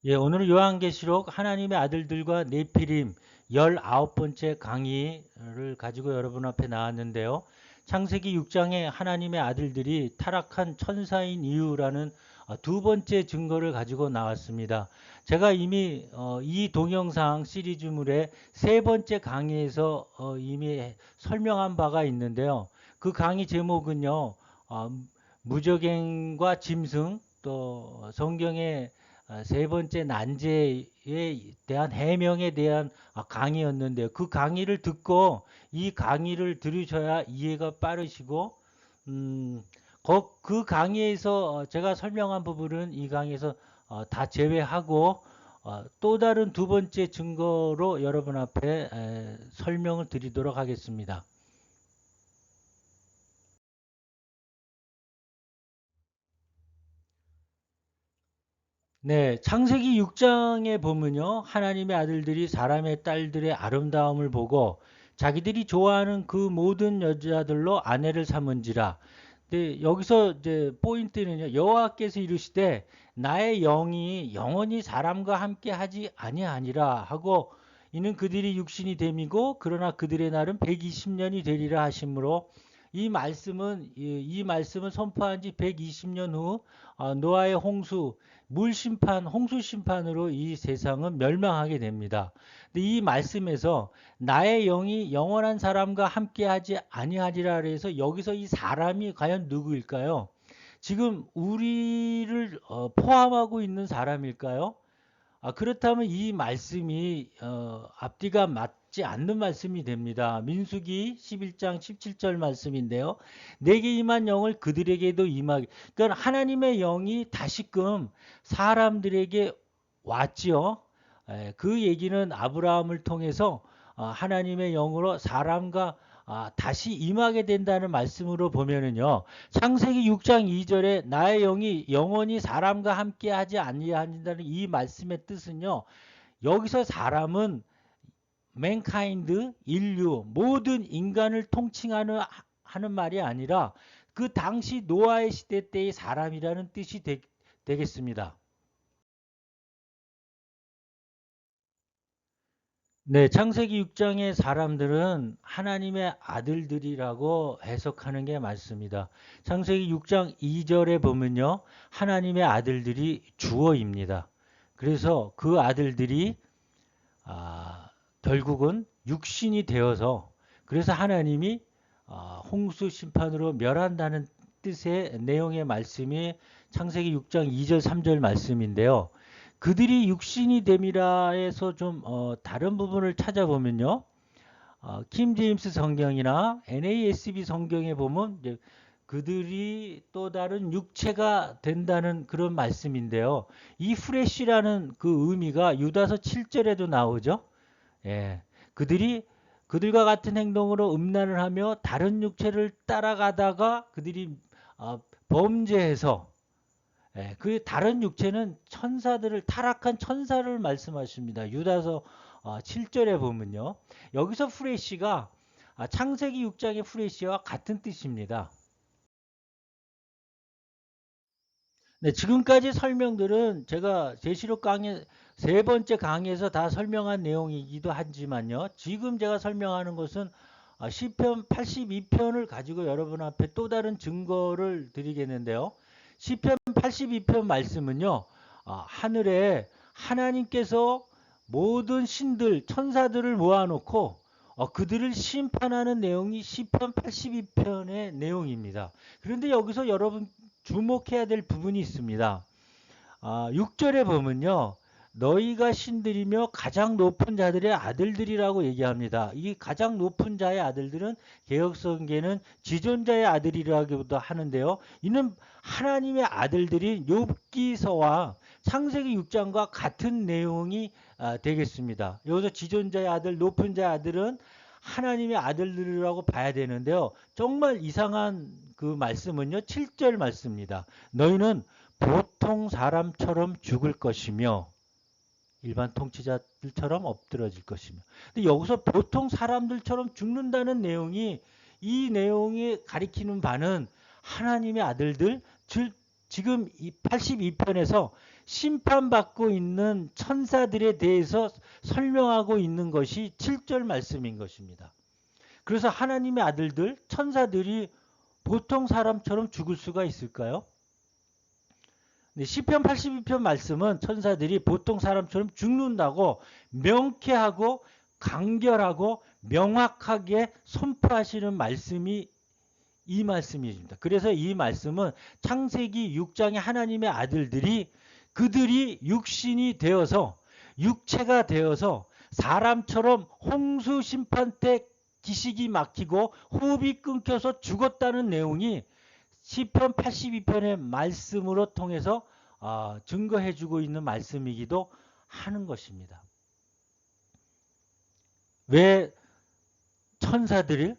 예, 오늘은 요한계시록 하나님의 아들들과 네피림 19번째 강의를 가지고 여러분 앞에 나왔는데요. 창세기 6장에 하나님의 아들들이 타락한 천사인 이유라는 두 번째 증거를 가지고 나왔습니다. 제가 이미 이 동영상 시리즈물의 세 번째 강의에서 이미 설명한 바가 있는데요. 그 강의 제목은요. 어, 무적행과 짐승 또 성경의 세 번째 난제에 대한 해명에 대한 강의였는데요. 그 강의를 듣고 이 강의를 들으셔야 이해가 빠르시고 음, 그 강의에서 제가 설명한 부분은 이 강의에서 다 제외하고 또 다른 두 번째 증거로 여러분 앞에 설명을 드리도록 하겠습니다. 네, 창세기 6장에 보면요. 하나님의 아들들이 사람의 딸들의 아름다움을 보고 자기들이 좋아하는 그 모든 여자들로 아내를 삼은지라. 근데 여기서 이제 포인트는요. 여호와께서 이르시되 나의 영이 영원히 사람과 함께 하지 아니하니라 하고 이는 그들이 육신이 됨이고 그러나 그들의 날은 120년이 되리라 하시므로 이 말씀은 선포한 지 120년 후 노아의 홍수 물 심판, 홍수 심판으로 이 세상은 멸망하게 됩니다. 근데 이 말씀에서 나의 영이 영원한 사람과 함께하지 아니하리라 그래서 여기서 이 사람이 과연 누구일까요? 지금 우리를 포함하고 있는 사람일까요? 그렇다면 이 말씀이 앞뒤가 맞지 않는 말씀이 됩니다. 민수기 11장 17절 말씀인데요. 내게 임한 영을 그들에게도 임하게. 그러니까 하나님의 영이 다시금 사람들에게 왔지요. 그 얘기는 아브라함을 통해서 하나님의 영으로 사람과 다시 임하게 된다는 말씀으로 보면은요. 창세기 6장 2절에 나의 영이 영원히 사람과 함께 하지 아니한다는 이 말씀의 뜻은요. 여기서 사람은 맨카인드, 인류, 모든 인간을 통칭하는 하는 말이 아니라 그 당시 노아의 시대 때의 사람이라는 뜻이 되겠습니다. 네, 창세기 6장의 사람들은 하나님의 아들들이라고 해석하는 게 맞습니다. 창세기 6장 2절에 보면요. 하나님의 아들들이 주어입니다. 그래서 그 아들들이 결국은 육신이 되어서 그래서 하나님이 홍수 심판으로 멸한다는 뜻의 내용의 말씀이 창세기 6장 2절 3절 말씀인데요. 그들이 육신이 됨이라에서 좀 다른 부분을 찾아보면요. 킴 제임스 성경이나 NASB 성경에 보면 이제 그들이 또 다른 육체가 된다는 그런 말씀인데요. 이 프레쉬라는 그 의미가 유다서 7절에도 나오죠. 예. 그들이 그들과 같은 행동으로 음란을 하며 다른 육체를 따라가다가 그들이 범죄해서 그 다른 육체는 천사들을 타락한 천사를 말씀하십니다. 유다서 7절에 보면요. 여기서 프레시가 창세기 6장의 프레시와 같은 뜻입니다. 네, 지금까지 설명들은 제가 제시록 강의 세 번째 강의에서 다 설명한 내용이기도 하지만요. 지금 제가 설명하는 것은 시편 82편을 가지고 여러분 앞에 또 다른 증거를 드리겠는데요. 시편 82편 말씀은요. 하늘에 하나님께서 모든 신들, 천사들을 모아놓고 그들을 심판하는 내용이 시편 82편의 내용입니다. 그런데 여기서 여러분 주목해야 될 부분이 있습니다. 6절에 보면요. 너희가 신들이며 가장 높은 자들의 아들들이라고 얘기합니다. 이 가장 높은 자의 아들들은 개혁성계는 지존자의 아들이라고도 하는데요. 이는 하나님의 아들들이 욥기서와 창세기 6장과 같은 내용이 되겠습니다. 여기서 지존자의 아들, 높은 자의 아들은 하나님의 아들들이라고 봐야 되는데요. 정말 이상한 그 말씀은요. 7절 말씀입니다. 너희는 보통 사람처럼 죽을 것이며 일반 통치자들처럼 엎드러질 것이며. 근데 여기서 보통 사람들처럼 죽는다는 내용이 이 내용이 가리키는 바는 하나님의 아들들, 즉 지금 이 82편에서 심판받고 있는 천사들에 대해서 설명하고 있는 것이 7절 말씀인 것입니다. 그래서 하나님의 아들들, 천사들이 보통 사람처럼 죽을 수가 있을까요? 네, 시편 82편 말씀은 천사들이 보통 사람처럼 죽는다고 명쾌하고 간결하고 명확하게 선포하시는 말씀이 이 말씀입니다. 그래서 이 말씀은 창세기 6장의 하나님의 아들들이 그들이 육신이 되어서 육체가 되어서 사람처럼 홍수 심판 때 기식이 막히고 호흡이 끊겨서 죽었다는 내용이 시편 82편의 말씀으로 통해서 증거해주고 있는 말씀이기도 하는 것입니다. 왜 천사들이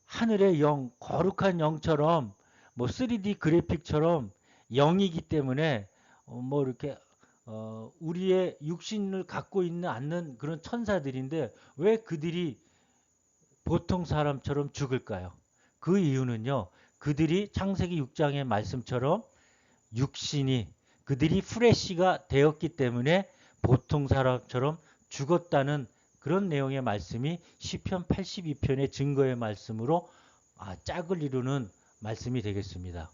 하늘의 영, 거룩한 영처럼 뭐 3D 그래픽처럼 영이기 때문에 뭐 이렇게 우리의 육신을 갖고 있는 않는 그런 천사들인데 왜 그들이 보통 사람처럼 죽을까요? 그 이유는요. 그들이 창세기 6장의 말씀처럼 육신이 그들이 프레시가 되었기 때문에 보통 사람처럼 죽었다는 그런 내용의 말씀이 시편 82편의 증거의 말씀으로 짝을 이루는 말씀이 되겠습니다.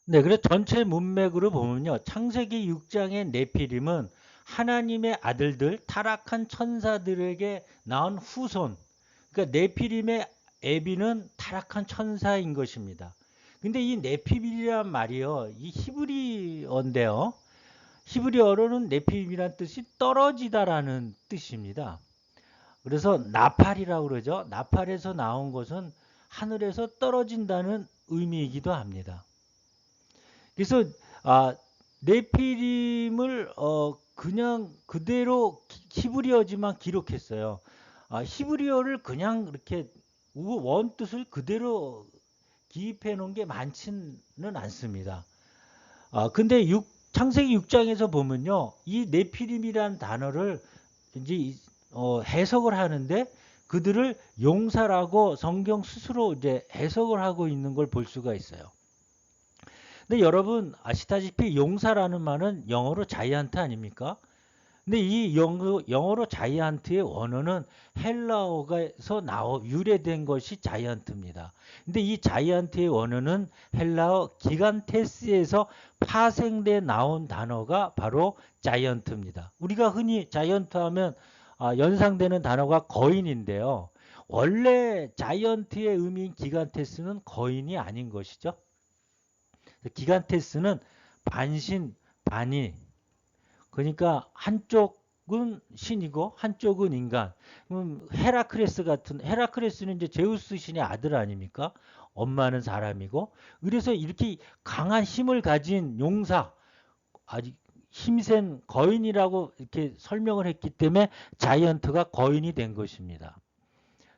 네, 그래서 전체 문맥으로 보면요. 창세기 6장의 네피림은 하나님의 아들들, 타락한 천사들에게 낳은 후손. 그러니까 네피림의 애비는 타락한 천사인 것입니다. 근데 이 네피림이란 말이요. 이 히브리어인데요. 히브리어로는 네피림이란 뜻이 떨어지다라는 뜻입니다. 그래서 나팔이라고 그러죠. 나팔에서 나온 것은 하늘에서 떨어진다는 의미이기도 합니다. 그래서 네피림을 그냥 그대로 히브리어지만 기록했어요. 히브리어를 그냥 이렇게 원뜻을 그대로 기입해 놓은 게 많지는 않습니다. 근데 창세기 6장에서 보면요. 이 네피림이라는 단어를 이제 해석을 하는데 그들을 용사라고 성경 스스로 이제 해석을 하고 있는 걸 볼 수가 있어요. 근데 여러분 아시다시피 용사라는 말은 영어로 자이언트 아닙니까? 근데 이 영어로 자이언트의 원어는 헬라어에서 유래된 것이 자이언트입니다. 근데 이 자이언트의 원어는 헬라어 기간테스에서 파생돼 나온 단어가 바로 자이언트입니다. 우리가 흔히 자이언트 하면 연상되는 단어가 거인인데요. 원래 자이언트의 의미인 기간테스는 거인이 아닌 것이죠. 기간테스는 반신, 반이. 그러니까 한쪽은 신이고 한쪽은 인간. 헤라크레스는 이제 제우스 신의 아들 아닙니까? 엄마는 사람이고. 그래서 이렇게 강한 힘을 가진 용사, 아주 힘센 거인이라고 이렇게 설명을 했기 때문에 자이언트가 거인이 된 것입니다.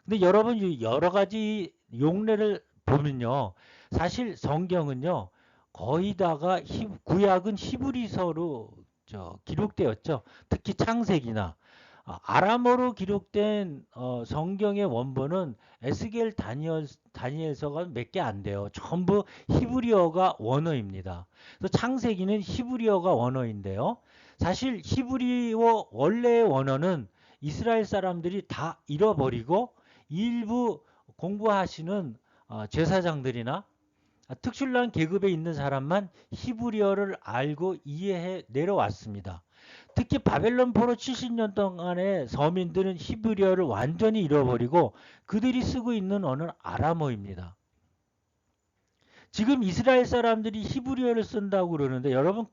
근데 여러분 여러 가지 용례를 보면요. 사실 성경은요. 거의 다가 구약은 히브리서로 기록되었죠. 특히 창세기나 아람어로 기록된 성경의 원본은 에스겔 다니엘서가 몇 개 안 돼요. 전부 히브리어가 원어입니다. 그래서 창세기는 히브리어가 원어인데요. 사실 히브리어 원래의 원어는 이스라엘 사람들이 다 잃어버리고 일부 공부하시는 제사장들이나 특출난 계급에 있는 사람만 히브리어를 알고 이해해 내려왔습니다. 특히 바벨론 포로 70년 동안의 서민들은 히브리어를 완전히 잃어버리고 그들이 쓰고 있는 언어는 아람어입니다. 지금 이스라엘 사람들이 히브리어를 쓴다고 그러는데 여러분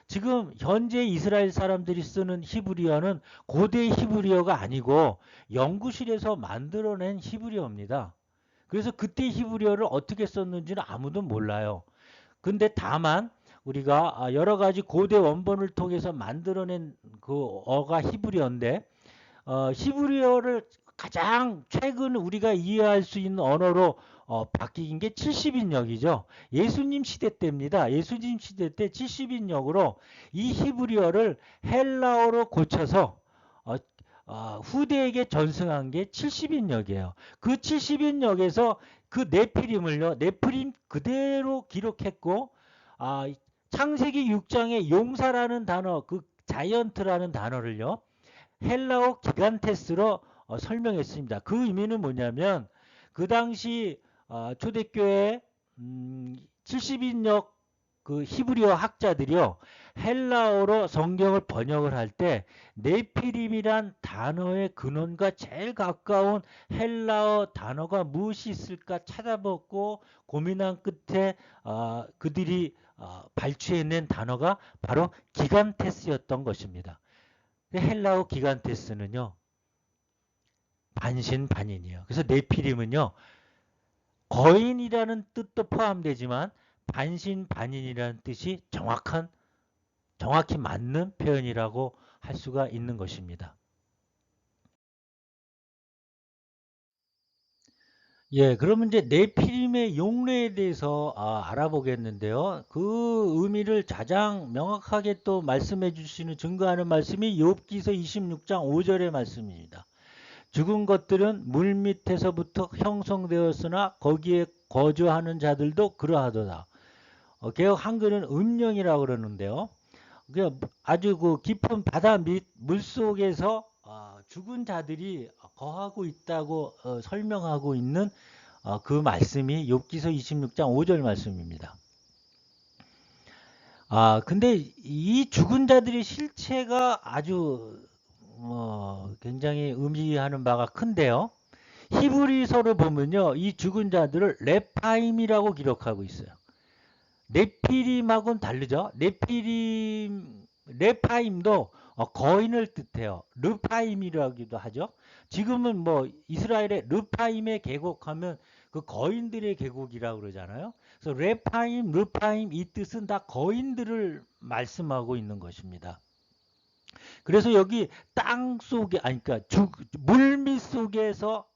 지금 현재 이스라엘 사람들이 쓰는 히브리어는 고대 히브리어가 아니고 연구실에서 만들어낸 히브리어입니다. 그래서 그때 히브리어를 어떻게 썼는지는 아무도 몰라요. 근데 다만 우리가 여러 가지 고대 원본을 통해서 만들어낸 그 어가 히브리어인데 히브리어를 가장 최근 우리가 이해할 수 있는 언어로 바뀐 게 70인역이죠. 예수님 시대 때입니다. 예수님 시대 때 70인역으로 이 히브리어를 헬라어로 고쳐서 후대에게 전승한 게 70인역이에요. 그 70인역에서 그 네피림을요, 네피림 그대로 기록했고, 아, 창세기 6장의 용사라는 단어, 그 자이언트라는 단어를요, 헬라어 기간테스로 설명했습니다. 그 의미는 뭐냐면 그 당시 초대교회 70인역 그 히브리어 학자들이요, 헬라어로 성경을 번역을 할 때 네피림이란 단어의 근원과 제일 가까운 헬라어 단어가 무엇이 있을까 찾아보고 고민한 끝에 그들이 발췌해낸 단어가 바로 기간테스였던 것입니다. 헬라어 기간테스는요, 반신반인이에요. 그래서 네피림은요, 거인이라는 뜻도 포함되지만 반신반인이라는 뜻이 정확히 맞는 표현이라고 할 수가 있는 것입니다. 예, 그러면 이제 네피림의 용례에 대해서 알아보겠는데요. 그 의미를 가장 명확하게 또 말씀해 주시는 증거하는 말씀이 욥기서 26장 5절의 말씀입니다. 죽은 것들은 물 밑에서부터 형성되었으나 거기에 거주하는 자들도 그러하도다. 개역 한글은 음령이라고 그러는데요. 아주 그 깊은 바다 밑 물속에서 죽은 자들이 거하고 있다고 설명하고 있는 그 말씀이 욥기서 26장 5절 말씀입니다. 근데 이 죽은 자들의 실체가 아주 굉장히 의미하는 바가 큰데요. 히브리서를 보면요, 이 죽은 자들을 레파임이라고 기록하고 있어요. 네피림하고는 다르죠. 레파임도 거인을 뜻해요. 르파임이라기도 하죠. 지금은 뭐 이스라엘의 르파임의 계곡하면 그 거인들의 계곡이라고 그러잖아요. 그래서 레파임, 르파임 이 뜻은 다 거인들을 말씀하고 있는 것입니다. 그래서 여기 땅 속에, 그러니까 물밑 속에서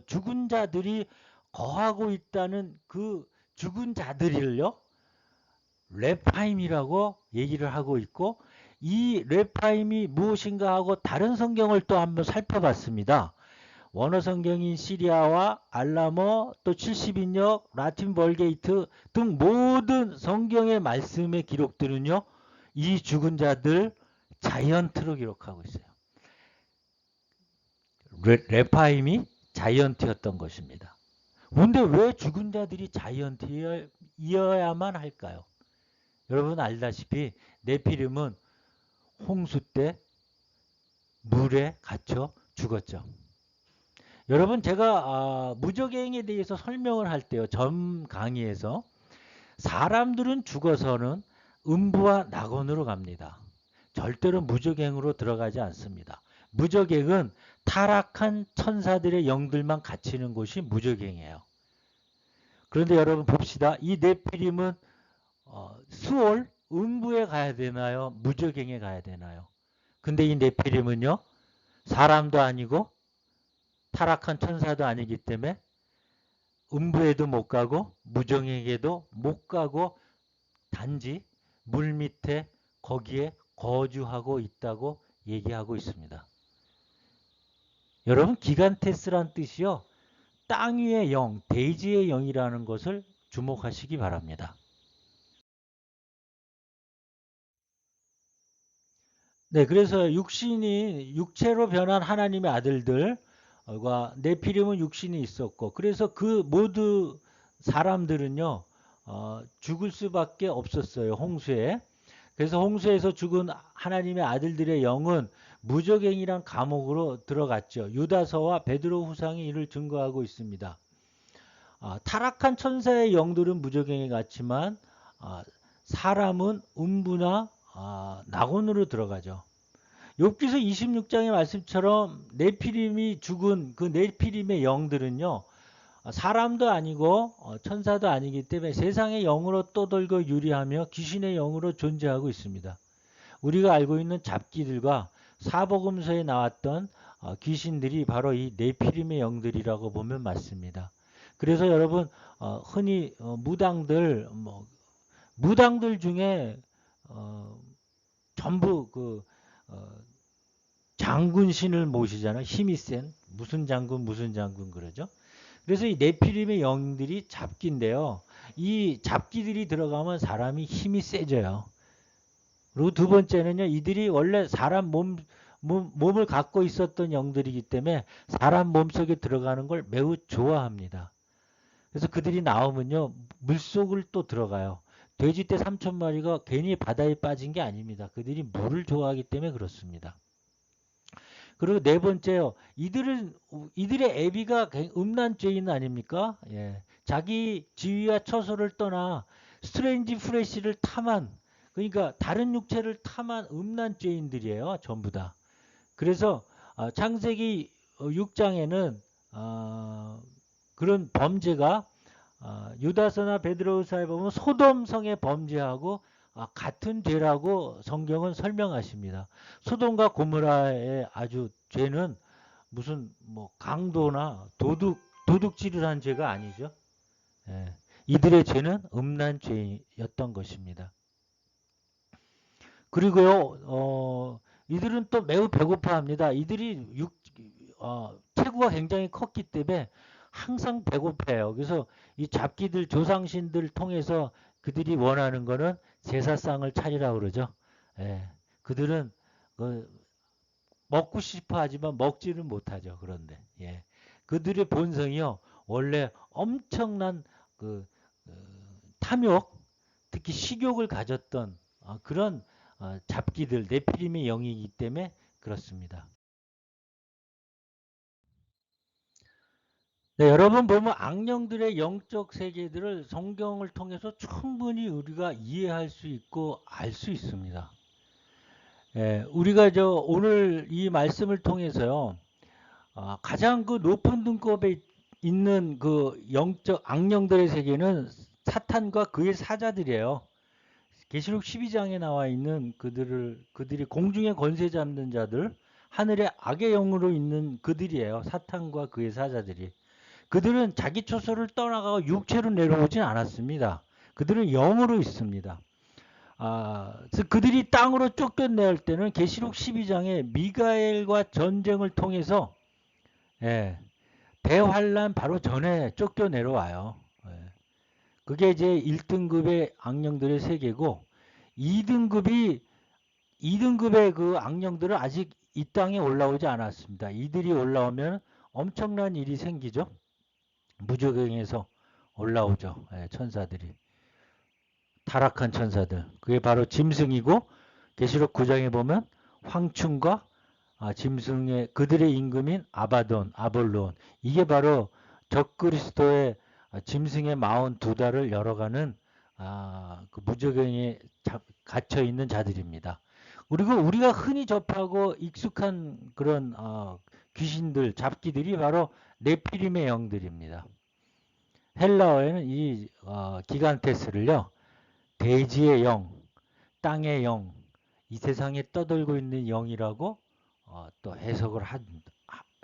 죽은 자들이 거하고 있다는 그 죽은 자들을요, 레파임이라고 얘기를 하고 있고, 이 레파임이 무엇인가 하고 다른 성경을 또 한번 살펴봤습니다. 원어 성경인 시리아와 알라모, 또 70인역, 라틴 벌게이트 등 모든 성경의 말씀의 기록들은요, 이 죽은 자들 자이언트로 기록하고 있어요. 레파임이 자이언트였던 것입니다. 근데 왜 죽은 자들이 자이언트이어야만 할까요? 여러분 알다시피 네피림은 홍수 때 물에 갇혀 죽었죠. 여러분 제가 무적행에 대해서 설명을 할 때요, 전 강의에서 사람들은 죽어서는 음부와 낙원으로 갑니다. 절대로 무적행으로 들어가지 않습니다. 무적행은 타락한 천사들의 영들만 갇히는 곳이 무적행이에요. 그런데 여러분 봅시다. 이 네피림은 수월 음부에 가야 되나요? 무적행에 가야 되나요? 근데 이 네피림은요, 사람도 아니고 타락한 천사도 아니기 때문에 음부에도 못 가고 무정에게도 못 가고 단지 물 밑에 거기에 거주하고 있다고 얘기하고 있습니다. 여러분 기간테스란 뜻이요, 땅 위의 영, 대지의 영이라는 것을 주목하시기 바랍니다. 네, 그래서 육체로 변한 하나님의 아들들과 네피림은 육신이 있었고, 그래서 그 모두 사람들은요, 죽을 수밖에 없었어요, 홍수에. 그래서 홍수에서 죽은 하나님의 아들들의 영은 무적행이란 감옥으로 들어갔죠. 유다서와 베드로 후상이 이를 증거하고 있습니다. 타락한 천사의 영들은 무적행에 갔지만 사람은 음부나 낙원으로 들어가죠. 욥기서 26장의 말씀처럼 네피림이 죽은 그 네피림의 영들은요, 사람도 아니고 천사도 아니기 때문에 세상의 영으로 떠돌고 유리하며 귀신의 영으로 존재하고 있습니다. 우리가 알고 있는 잡기들과 사복음서에 나왔던 귀신들이 바로 이 네피림의 영들이라고 보면 맞습니다. 그래서 여러분 흔히 무당들 중에 전부 그 장군 신을 모시잖아요. 힘이 센 무슨 장군 그러죠. 그래서 이 네피림의 영들이 잡기인데요. 이 잡기들이 들어가면 사람이 힘이 세져요. 그리고 두 번째는요, 이들이 원래 사람 몸을 갖고 있었던 영들이기 때문에 사람 몸속에 들어가는 걸 매우 좋아합니다. 그래서 그들이 나오면요, 물속을 또 들어가요. 돼지떼 3,000마리가 괜히 바다에 빠진 게 아닙니다. 그들이 물을 좋아하기 때문에 그렇습니다. 그리고 네 번째요, 이들의 애비가 음란죄인 아닙니까? 예. 자기 지위와 처소를 떠나 스트레인지 프레시를 탐한, 그러니까 다른 육체를 탐한 음란죄인들이에요, 전부 다. 그래서 창세기 6장에는 그런 범죄가 유다서나 베드로서에 보면 소돔성의 범죄하고 같은 죄라고 성경은 설명하십니다. 소돔과 고모라의 아주 죄는 무슨 뭐 강도나 도둑질을 한 죄가 아니죠. 예. 이들의 죄는 음란 죄였던 것입니다. 그리고요, 이들은 또 매우 배고파합니다. 이들이 체구가 굉장히 컸기 때문에 항상 배고파요. 그래서 이 잡기들 조상신들 통해서 그들이 원하는 거는 제사상을 차리라고 그러죠. 예. 그들은 먹고 싶어 하지만 먹지는 못하죠. 그런데 예. 그들의 본성이요, 원래 엄청난 그 탐욕, 특히 식욕을 가졌던 그런 잡기들, 네피림의 영이기 때문에 그렇습니다. 네, 여러분 보면 악령들의 영적 세계들을 성경을 통해서 충분히 우리가 이해할 수 있고 알 수 있습니다. 예, 우리가 오늘 이 말씀을 통해서요, 가장 그 높은 등급에 있는 그 영적 악령들의 세계는 사탄과 그의 사자들이에요. 계시록 12장에 나와 있는 그들이 공중의 권세 잡는 자들, 하늘의 악의 영으로 있는 그들이에요. 사탄과 그의 사자들이. 그들은 자기 처소를 떠나가고 육체로 내려오진 않았습니다. 그들은 영으로 있습니다. 그래서 그들이 땅으로 쫓겨낼 때는 계시록 12장에 미가엘과 전쟁을 통해서 예, 대환란 바로 전에 쫓겨내려와요. 예. 그게 이제 1등급의 악령들의 세계고 2등급의 그 악령들은 아직 이 땅에 올라오지 않았습니다. 이들이 올라오면 엄청난 일이 생기죠. 무저갱에서 올라오죠. 예, 천사들이. 타락한 천사들. 그게 바로 짐승이고 계시록 9장에 보면 황충과 짐승의 그들의 임금인 아바돈, 아볼론. 이게 바로 적그리스도의 짐승의 42달을 열어가는 그 무저갱에 갇혀 있는 자들입니다. 그리고 우리가 흔히 접하고 익숙한 그런 귀신들, 잡기들이 바로 네피림의 영들입니다. 헬라어에는 이 기간테스를요, 대지의 영, 땅의 영, 이 세상에 떠돌고 있는 영이라고 또 해석을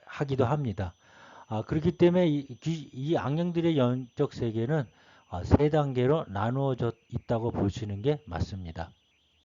하기도 합니다. 그렇기 때문에 이 악령들의 영적 세계는 세 단계로 나누어져 있다고 보시는 게 맞습니다.